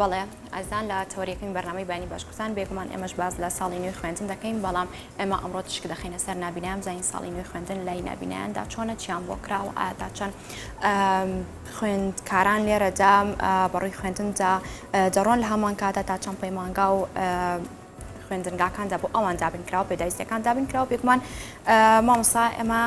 بەڵێ ئەزان لە تەوەریەکەی بەرنامەی بانی باشکوتان بێگومان ئێمەش باز لە ساڵی نوێی خوێندن دەکەین بەڵام ئێمە ئەمڕۆ تشک دەخینە سەر نبینیان زین ساڵی نوێی خوێندن لای نبینیاندا چۆنە چیان بۆ کراوە ئاتا چەند خوێندکاران لێرەدا بەڕووی خوێندندا دەڕۆن لە هەمان کاتە تا چەند پەیمانگا و خوێندنگاکاندا بۆ ئەوان دابنکراوە پێداویستەکان دابنکراوە بێگومان مامۆستا ئێمە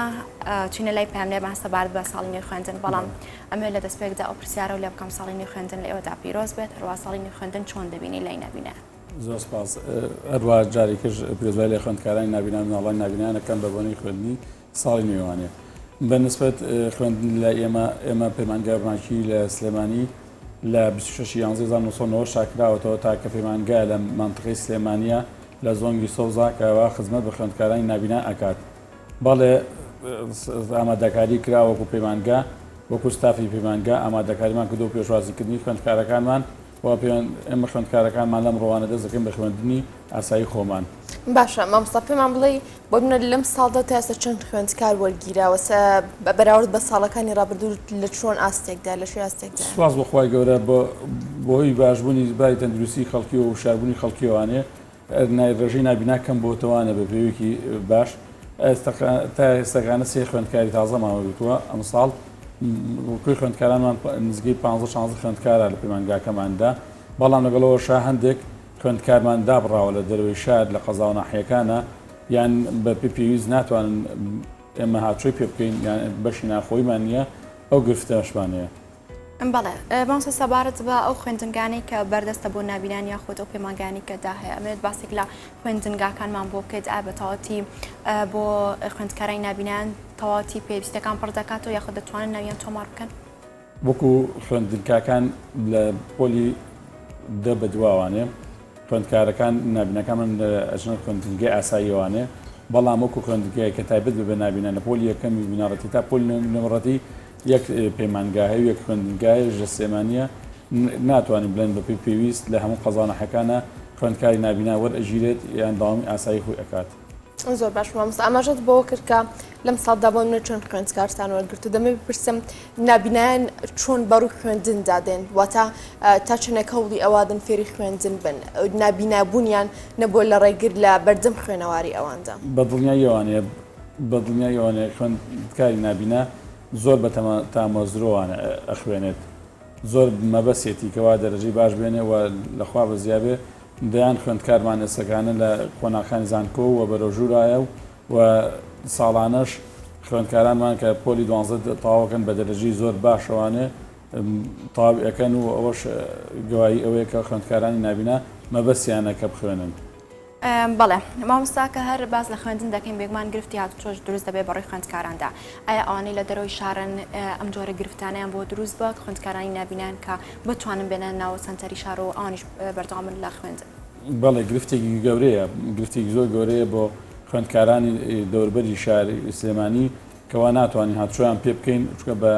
چینە لای پێمێ باسە بارد بە ساڵی نوێی خوێندن بەڵام ئەمێ لە دەستپێکدا ئەو پرسیارە و لێ بکەم ساڵی نوێی خوێندن لە ئێوەدا پیرۆز بێت هەروە ساڵی نوێی خوێندن چۆن دەبینی لای نبینە زۆر سپاس هەروە جارێکیش پێشبای لە خوێندکارانی نبینان ناڵای نبینانەکەم بە بۆنەی خوێندنی ساڵی نوێوانێ بەنسبەت خوێندن لە ئێمە پەیمانگای لە سلێمانی لە 26/11/1990 شاکراوەتەوە تاکە پەیمانگای لە مانتقی سلێمانیە لە زۆنگی سەوزا کەوا خزمەت بە خوێندکارانی نبینان ئەکات بەڵێ ئامادەکاری کراوەکو پەیمانگا وەکو ستافی پەیمانگا ئامادەکاریمان کردو پێشوازیکردنی خوێندکارەکانمان ئێمە خوێندکارەکانمان لەم ڕۆوانە دەست دەکەین بە خوێندنی ئاسایی خۆمان. باشە مامۆستا پێمان بڵێ بۆ بنە لەم ساڵدا تا ئێستا چەند خوێندکار وەرگیراوە بەراورد بە ساڵەکانی ڕابردوو لە چۆن ئاستێکدا لە شوێ ئاستێکدا؟ سوپاس بەخوای گەورە بۆی باشبوونی بای تەندروستی خەڵکی و شاربوونی خەڵکیوانێ ڕێژەی نبینا کەم بۆتەوانە بە پێویکی باش تا ئێستاکانە سێ خوێندکاری تازە ماوەتووە ئەم ساڵ وەکوی خوێندکارانمان نزگەی 15 خوێندکارە لە پەیمانگاکەماندا بەڵام لەگەڵەوە هەندێک خوێندکارمان دابڕاوە لە دەروی شار لە قەزا و ناحیەکانە یان بە پێویست ناتوانن ئێمە هاتووی پێ بکەین یان بەشی ناخۆیمان نییە ئەو گرفتەشمانەیە. بەڵێ مامۆستا سەبارەت بە ئەو خوێندنگانی کە بەردەستە بۆ نبینان یاخود ئەو پەیمانگانی کە داهەیە ئەمەوێت باسێک لە خوێندنگاکانمان بۆ بکەیت بە تەواتی بۆ خوێندکارانی نبینان تەواتی پێویستەکان پڕ دەکاتەوە یاخود دەتوانن ناویان تۆمار بکەن؟ وەکو خوێندنگاکان لە پۆلی دە بەدواوانێ خوێندکارەکان نبینەکانمان ئەژنە خوێندنگای ئاساییوانێ بەڵام وەکو خوێندنگای کە تایبەت بە نبینە لە پۆلی یەکەمی بیناڕەتی تا پۆلی نەمڕەتی یەک پەیمانگای و یەک خوێندنگای ژە سلێمانیە ناتوانین بڵێن بە پێویست لە هەموو قەزانەحەکانە خوێندکاری نبینا وەرئەژیرێت یان داوامی ئاسایی خۆی ئەکات. زۆر باش مامۆستا ئاماژەت بۆ کرد کە لەم ساڵدا بۆ منە چۆن خوێندکارتان وەرگرت و دەمە بپرسم نبینایان چۆن بەڕووی خوێندن دادێن واتە تا چنێک هەوڵی ئەوادن فێری خوێندن بن نبینابوونیان نەبووە لە ڕێگر لە بەردەم خوێنەواری ئەواندا بە دڵنیایەوانێ خوێندکاری نبینا زۆر بە تامۆزرۆوانە ئەخوێنێت زۆر مەبەسێتی کەوا دەرەجەی باش بێنێ و لەخوا بە زیابێ دەیان خوێندکارمان ئێستەکانە لە قۆناغەکانی زانکۆ و بەرەوژوورایە و ساڵانەش خوێندکارانمان کە پۆلی 12 تەواوەکەن بە دەرەجەی زۆر باشەوانێ تەواویەکەن و ئەوەش گوایی ئەوەیە کە خوێندکارانی نبینا مەبەسیانە کە بخوێنن. بەڵێ مامۆستا کە هەر باز لە خوێندن دەکەین بێگومان گرفتی هاتوچۆش دروست دەبێت بەڕووی خوێندکاراندا ئایا ئەوانەی لە دەرەوەی شارن ئەم جۆرە گرفتانیان بۆ دروست بە خوێندکارانی نبینان کە بتوانن بێنە ناوە سەنتەری شار و ئەوانیش بەردەوامن لە خوێندن؟ بەڵێ گرفتێکی گەورەیە گرفتێکی زۆر گەورەیە بۆ خوێندکارانی دەوروبەری شاری سلێمانی کەوا ناتوانین هاتوچۆیان پێ بکەین چکە بە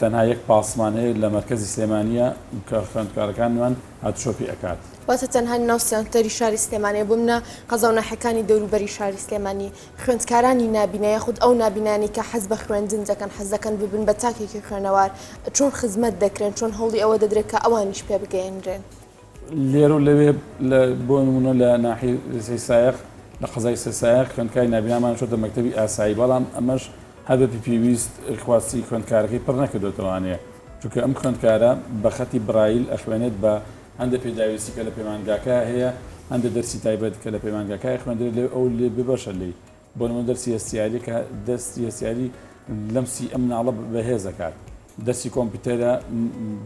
تەنها یەک پاسمان هەیە لە مەرکەزی سلێمانیە کە خوێندکارەکانمان هاتوچۆ پێ ئەکات. واتە تەنها ناو سەنتەری شاری سلێمانیە بۆ منە قەزا و ناحیەکانی دەوروبەری شاری سلێمانی خوێندکارانی نبینە یاخود ئەو نبینانی کە حەز بە خوێندن دەکەن حەز دەکەن ببن بە تاکێکی خوێنەوار چۆن خزمەت دەکرێن چۆن هەوڵی ئەوە دەدرێت کە ئەوانیش پێ بگەێنرێن؟ لێرە و لەوێ بۆ نمونە لە ناحی سایق لە قەزای سایق خوێندکاری نبینامان چۆتە مەکتەبی ئاسایی بەڵام ئەمەش هەبێتی پێویست خواستی خوێندکارەکەی پڕ نەکردوێتەوانەیە چونکە ئەم خوێندکارە بە خەتی برایل ئەخوێنێت بە هەندێک پێداویستی کە لە پەیمانگاکە هەیە هەندێک دەرسی تایبەت کە لە پەیمانگاکای خوێندرێت لێ ئەو لێ ببەشە لێ بۆ نمونە دەرسی هەستیاری کە دەستی هەستیاری لەمسی ئەم ناڵە بەهێزەکات دەستی کۆمپیوتەرە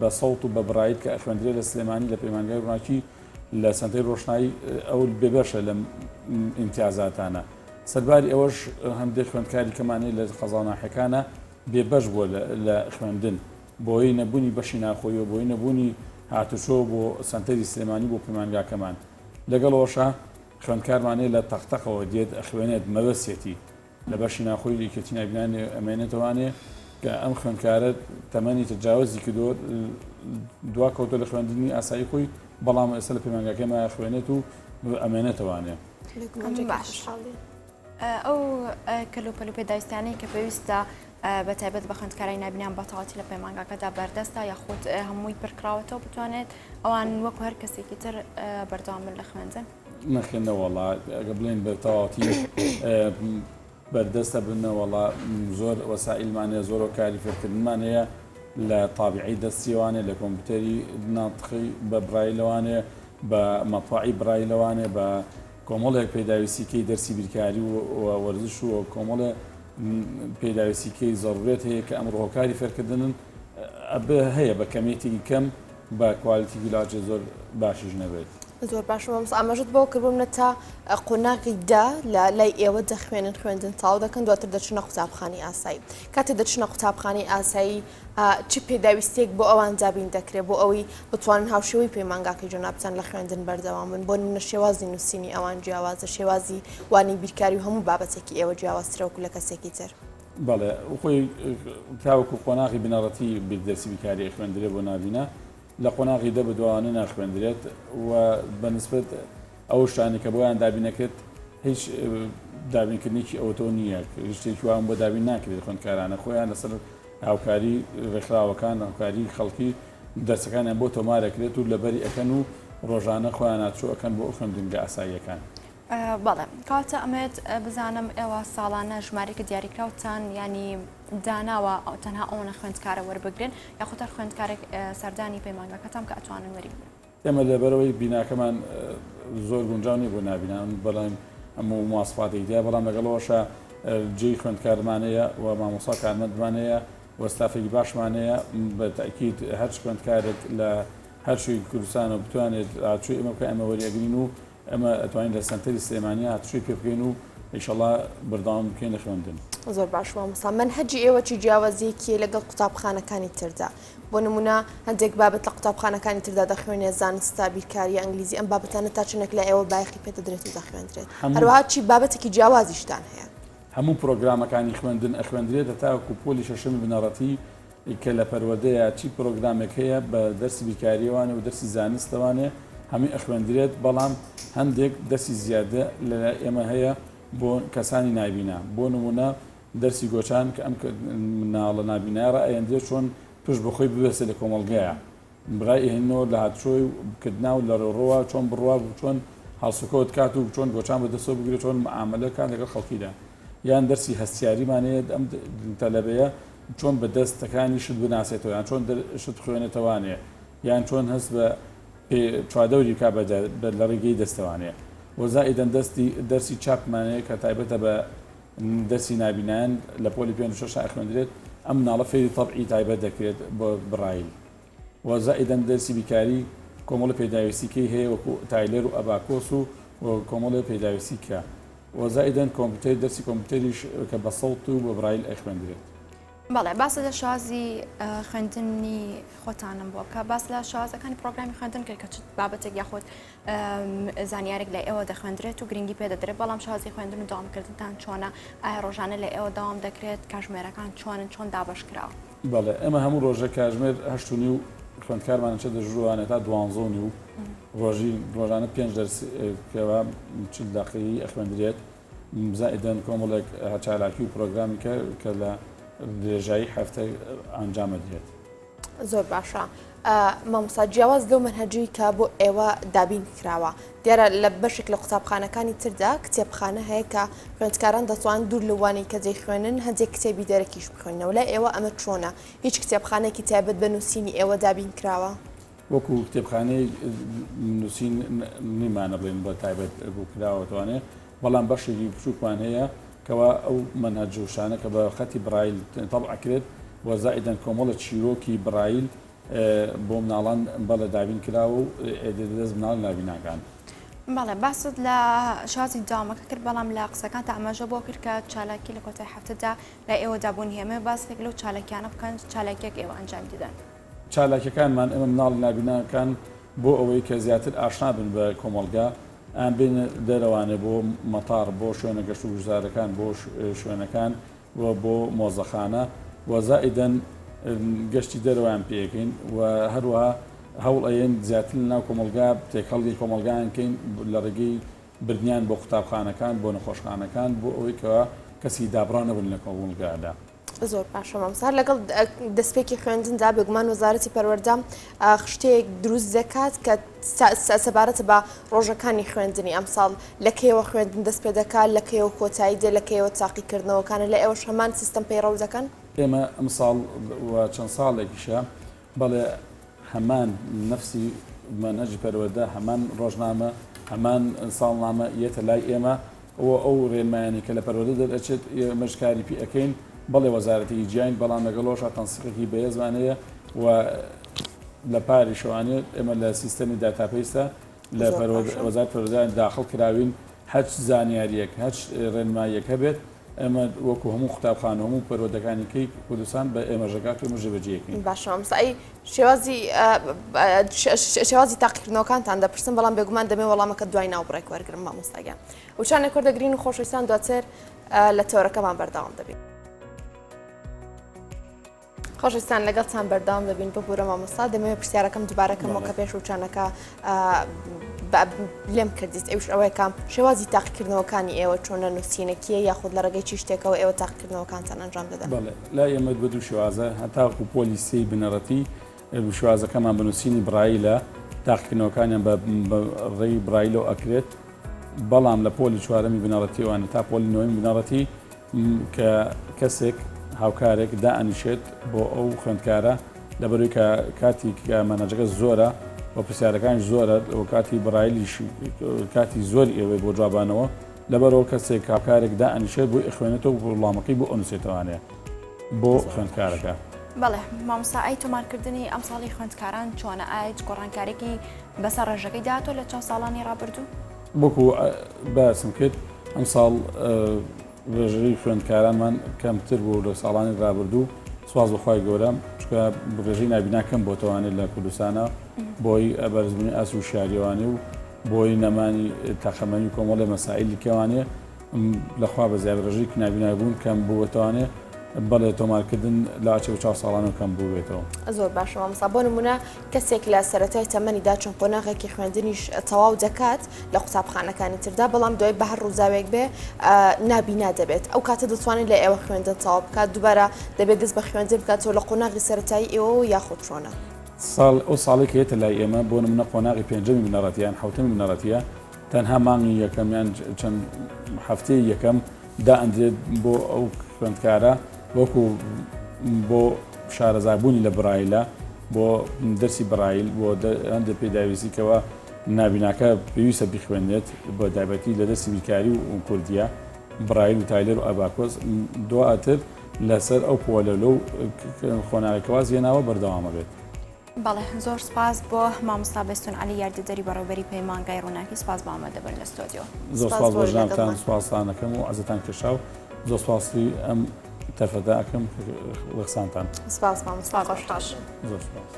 بە سەوت و بە برایل کە ئەخوێندرێت لە سلێمانی لە پەیمانگای ڕووناکی لە سنتەری ڕۆشنایی ئەو بێبەشە لە ئیمتیازاتانە سەرباری ئەوەش هەندێک خوێندکاری کەمانەی لە قەزا ناحیەکانە بێبەش بووە لە خوێندن بۆی نەبوونی بەشی ناخۆیەوە بۆی نەبوونی هاتوچۆ بۆ سنتەری سلێمانی بۆ پەیمانگاکەمان لەگەڵەوەشە خوێندکارمانەیە لە تەختەقەوە دێت ئەخوێنێت مەبەسێتی لە بەشی ناخۆی یەکێتی نبینانی ئەمێنێتوانێ کە ئەم خوێندکارە تەمەنی تجاوزی کردو دوا کەوتە لە خوێندنی ئاسایی خۆی بەڵام ئێستا لە پەیمانگاکەمە خوێنێت و ئەمێنێتوانێ. ئەو کەلوپەلو پێداویستانەی کە پێویستە بە تایبەت بە خوێندکارای نبینیان بەتەواتی لە پەیمانگاکەدا بەردەستە یاخود هەمووی پڕکراوەتەوە بتوانێت ئەوان وەکو هەر کەسێکی تر بەردەوام بن لە خوێندن نەخێنەوەڵا ئەگە بڵێن بە تەواتی بەردەستە بنەوەڵا زۆر وەسائلمانەیە زۆر کاری فێرکردنمانەیە لە تابعی دەستیوانێ لە کۆمپیوتەری ناتقی بە برایلەوانێ بە مەطبعی برایلەوانێ بە کۆمەڵێک پێداویستیکەی دەرسی بیرکاری و وەرزش و کۆمەڵە پێداویستیکەی زەڕورێت هەیە کە ئەمڕۆ هۆکاری فێرکردنن هەیە بە کەمێتێکی کەم بە کوالیتی ویلاجە زۆر باشیش نەبێت. زۆر باش ئاماژت بۆ کردبوومە تا قۆناغی دا لە لای ئێوە دەخوێنن خوێندن تاو دەکەن دواتر دەچنە قوتابخانی ئاسایی کاتێ دەچنە قوتابخانی ئاسایی چ پێداویستێک بۆ ئەوان جابین دەکرێت بۆ ئەوەی بتوانن هاوشێوەی پەیمانگاکەی جۆنابچەند لە خوێندن بەردەوام بن بۆ نمونە شێوازی نووسینی ئەوان جیاوازە شێوازی وانی بیرکاری و هەموو بابەتێکی ئێوە جیاوازترەوەکو لە کەسێکی تر بەڵێ خۆی تاوەکو قۆناغی بنەڕەتی دەرسی بیرکاری خوێندرێ بۆ نابینە لە قۆناغی دە بەدوانە ناخوێندرێت و بەنسبەت ئەو شتانی کە بۆیان دابینەکرێت هیچ دابینکردنێکی ئەوتۆ نییە شتێکی وان بۆ دابین ناکرێت خوێندکارانە خۆیان لەسەر هاوکاری ڕێکخراوەکان هاوکاری خەڵکی دەرسەکانیان بۆ تۆمارەکرێت و لەبەری ئەەکەن و ڕۆژانە خۆیان ناچوو ئەەکەن بۆ خوێندنگە ئاساییەکان. بەڵێ کاتە ئەمێت بزانم ئێوە ساڵانە ژمارێکە دیاریکراوتان ینی داناوە ئەو تەنها ئەوە خوێندکارە وەربگرن یاخۆتە خوێندکارێک سەردانی پەیمانگاکەتان کە ئەتوانن وەریگرن. ئێمە لەبەرەوەی بیناکەمان زۆر گونجاونی بۆ نابینان بەڵام هەموو مواصفاتی دیە بەڵام لەگەڵەوەشە جێی خوێندکارمانەیە و مامۆستا کارمەندمانەیە وەستافێکی باشمانەیە بە تاکید هەر خوێندکارێک لە هەر شوی کوردستان و بتوانێت ئاچوی ئەمە بکە ئەمە وەریەگرین و ئەمە ئەتوانین لە سنتەری سلێمانیا هاتووی پێ بکەین و ئینشەڵا بەردەوام بکەین لە خوێندن. زۆر باش مامۆستا منهەجی ئێوە چی جیاوازیەکی لەگەڵ قوتابخانەکانی تردا بۆ نمونە هەندێک بابەت لە قوتابخانەکانی تردا دەخوێنێ زانستا بیرکاری ئەنگلیزی ئەم بابەتانە تا چنێک لە ئێوە بایەخی پێدەدرێت و دەخوێندرێت هەروەها چی بابەتێکی جیاوازیشتان هەیە هەموو پرۆگرامەکانی خوێندن ئەخوێندرێتە تاوەکو پۆلی شەشەمی بنەڕەتی کە لە پەروەردەیە چی پرۆگرامێک هەیە بە دەرسی بیرکاریەوانە و دەرسی زانستەوانێ هەمووی ئەخوێندرێت بەڵام هەندێک دەرسی زیادە لە ئێمە هەیە بۆ کەسانی نابینە بۆ نمونە دەرسی گۆچان کە ئەم ناڵە نابینایڕە ئەیەندێت چۆن پشت بەخۆی ببێسێت لە کۆمەڵگەیە برای هێنەوە لە هاتچۆی کردنا و لە ڕۆوە چۆن بڕوا چۆن هەڵسوکەوت کات و چۆن گۆچان بەدەستەوە بگرێت چۆن معاملەکان لەگەڵ خەڵکیدا یان دەرسی هەستیاریمانەیە ئەم تەلەبەیە چۆن بە دەستەکانی شت بناسێتەوە یان چۆن شت خوێنێتەوانێ یان چۆن هەست بە چوادەوری کا لە ڕێگەی دەستەوانەیە وەزائیدەن دەرسی چاپمانەیە کە تایبەتە بە دەرسی نابینان لە پۆلی 56 خوێندرێت ئەم ناڵە فێری تەبعی تایبەت دەکرێت بۆ برایل وەزائیدەن دەرسی بیکاری کۆمەڵە پێداویستیکەی هەیە وەکو تایلەر و ئەباکۆس و کۆمەڵە پێداویستی کە وەزائیدەن کۆمپیوتەر دەرسی کۆمپیوتەریش کە بە سەوت و بە برایل خوێندرێت. بەڵێ باس لە شازی خوێندنی خۆتانم بۆ بکە باس لە شازەکانی پرۆگرامی خوێندن کرد کە چ بابەتێک یاخۆت زانیارێک لە ئێوە دەخوێندرێت و گرنگی پێدەدرێت بەڵام شازی خوێندن و داوامکردنتان چۆنە ئایا ڕۆژانە لە ئێوە داوام دەکرێت کاژمێرەکان چۆن دابش کراوە. بەڵێ ئەمە هەموو ڕۆژە کاژمێر 8 و خوێندکارمانە چە دەژوانێت تا 12 و ڕۆژانە 5 دەرسەوە 40 دقیقی ئەخوێندرێت زائیدەن کۆمەڵێک چالاکی و پرۆگرامی کە لە درێژایی هەفتە ئەنجامە دێت. زۆر باشە مامۆستا جیاواز لەو منهەجی کە بۆ ئێوە دابین کراوە دیارە لە بەشێک لە قوتابخانەکانی تردا کتێبخانە هەیە کە خوێندکاران دەتوان دوور لەوانەی کە جێی خوێنن هەندێک کتێبی دەرەکیش بخوێنەوە لە ئێوە ئەمە چۆنە هیچ کتێبخانێکی تایبەت بە نووسینی ئێوە دابین کراوە وەکو کتێبخانەی نووسین نیمانە بڵێن بە تایبەت بوو کراوەتوانێ بەڵام بەشێکی بچووکمان هەیە کەوا ئەو منهەج وشانە کە بە خەتی برایل تەبع وەزائیدەن کۆمەڵە چیرۆکی برایل بۆ مناڵان بەڵە دابین کراوە و دەست مناڵ نابیناکان. بەڵێ باست لە شازی داوامەکە کرد بەڵام لە قسەکان تا ئەمەژە بۆ کرد کە چالاکی لە کۆتای هەفتەدا لە ئێوە دابوون هێمە باسێک لەو چالاکیانە بکەن چالاکێک ئێوە ئەنجام دیدەن. چالاکیەکانمان ئێمە مناڵ نابیناکان بۆ ئەوەی کە زیاتر ئاشنا بن بە کۆمەڵگا ئەم بین دەرەوانێ بۆ مەتار بۆ شوێنە گەشت و گوزارەکان بۆ شوێنەکان و بۆ مۆزەخانە وەزائیدەن گەشتی دەرەوەیان پێەکەین و هەروەها هەوڵ ئەیەن زیاتر ناو کۆمەلگا تێکەڵی کۆمەلگایانکەین لە ڕێگەی بردیان بۆ قوتابخانەکان بۆ نەخۆشخانەکان بۆ ئەوەی کەەوە کەسی دابڕان نەبوون لە کۆمەلگادا. زۆر باشە مامۆستا لەگەڵ دەستپێکی خوێندندا بێگومان وەزارەتی پەروەردە شتێک دروست دەکات کە سەبارەتە بە ڕۆژەکانی خوێندنی ئەمساڵ لەکەیەوە خوێندن دەست پێ دەکات لەکەیەوە کۆتایی دێ لەکەیەوە تاقیکردنەوەکانە لە ئێوەش هەمان سیستەم پەیڕەو دەکەن ئێمە ئەمساڵ چەند ساڵێکیشە بەڵێ هەمان نفسی مەنهەجی پەروەردە هەمان ڕۆژنامە هەمان ساڵنامە یەتە لای ئێمە ئەو ڕێنمایانی کە لە پەروەردە دەرئەچێت مەشکاری پێ ئەەکەین بەڵێ وەزارەتی جیاین بەڵام لەگەڵۆشە تەنسیقێکی بەهێزوانەیە و لە پاری شەوانێت ئێمە لە سیستەمی داتاپەیسە لە وەزارەت پەروەردەیان داخڵ کراوین هەچ زانیاریەک هەچ ڕێنماییەک هەبێت ئەمە وەکو هەموو قوتابخانە هەموو پەروەردەکانیکەی کوردستان بە ئێمەژەکات و مژەبەجێەکەین باشە ئەی شێوازی تاقیکردنەوەکانتان دەپرسن بەڵام بێگومان دەمێ وەڵامەکە دوای ناوبڕێک وەرگرم مامۆستاگیان وچانێک کوردەگرین و خۆشەویستان دواتر لە تەورەکەمان بەردەوام دەبین خۆشەویستان لەگەڵتان بەردەوام دەبین بۆ بورە مامۆستا دەمەوێت پرسیارەکەم دووبارەکەمەوە کە پێش وچانەکە لێم کردیت ئەوش ئەوەیە شێوازی تاقیکردنەوەکانی ئێوە چۆنە نووسینەکیە یاخود لە ڕێگەی چی شتێکەوە ئێوە تاقیکردنەوەکانتان ئەنجام دەدەن لا ئێمە بە دوو شێوازە هەتاکو پۆلیسی بنەڕەتی شێوازەکەمان بنووسینی برایلە تاقیکردنەوەکانیان بە ڕێی برایلۆ ئەکرێت بەڵام لە پۆلی چوارەمی بنەڕەتیوانە تا پۆلی نۆمی بنەڕەتی کە کەسێک هاوکارێک دائەنیشێت بۆ ئەو خوێندکارە لەبەروی کە کاتی کە مەنهەجەکە زۆرە بۆ پرسیارەکانی زۆرە و کاتی بڕایلیش کاتی زۆر ئێوەی بۆ جوابانەوە لەبەرەوە کەسێک هاوکارێک دائەنیشێت بۆ ئەخوێنێتەوە وەڵامەکەی بۆ ئەنووسێتەوانەیە بۆ خوێندکارەکە بەڵێ مامۆستا ئەی تۆمارکردنی ئەم ساڵی خوێندکاران چۆنە ئایا گۆڕانکارێکی بەسەر ڕێژەکەی داهاتۆ لە چەند ساڵانی ڕابردوو بۆکو باسم کرد ئەم ساڵ ڕێژەی خوێندکارانمان کەمتر بوو لە ساڵانی ڕابردوو سواز بەخوای گەورە چکە ڕێژەی نابیناکەم بۆتەوانێت لە کوردستانە بۆی ئەبەرزبوونی ئاس و شاریوانی و بۆی نەمانی تاقەمەنی و کۆمەڵی مەسائلی کەوانێ لەخوا بە زیاد ڕێژەی نابینابوون کەم بووەتەوانێ بەڵێ تۆمارکردن لە ئاچە 4 ساڵانە کەم بوو بێتەوە زۆر باشە مامۆستا بۆ نمونە کەسێک لە سەرەتای تەمەنیدا چۆن قۆناغێکی خوێندنیش تەواو دەکات لە قوتابخانەکانی تردا بەڵام دوای بە هەر ڕووزاوێک بێ نابینا دەبێت ئەو کاتە دەتوانێت لە ئێوە خوێندن تەواو بکات دووبارە دەبێت دەست بە خوێندن بکاتەوە لە قۆناغی سەرەتایی ئێوە یاخود چۆنە ئەو ساڵی کە هێتە لای ئێمە بۆ نمونە قۆناغی پێنجەمی بنەڕەتیان حوتەمی بنەڕەتیە تەنها مانگی یەکەمیان چەند هەفتەی یەکەم دائەندرێت بۆ ئەو خوێندکارە وەکو بۆ شارەزابوونی لە برایلە بۆ دەرسی برایل بۆ هەندێک پێداویستیکەوە نابیناکە پێویستە بخوێنێت بۆ تایبەتی لە دەستی بیرکاری و کوردیە برایل و تایلەر و ئەباکۆس دواتر لەسەر ئەو پۆلە لەو خۆناغێکەوە زیێناوە بەردەوامە بێت بەڵێ زۆر سپاس بۆ مامۆستا بەستون عەلی یاردەدەری بەڕێوەبەری پەیمانگای ڕووناکی سپاس بۆ ئامادەبوون لە ستۆدیۆ زۆر سپاس بۆ ژنانتان سوپاسانەکەم و عەزتان کێشاو زۆر سپاسی ئەم تەرفەدا ئەەکەم وەخسانتان سپاس مامۆستا خۆش زۆر سپاس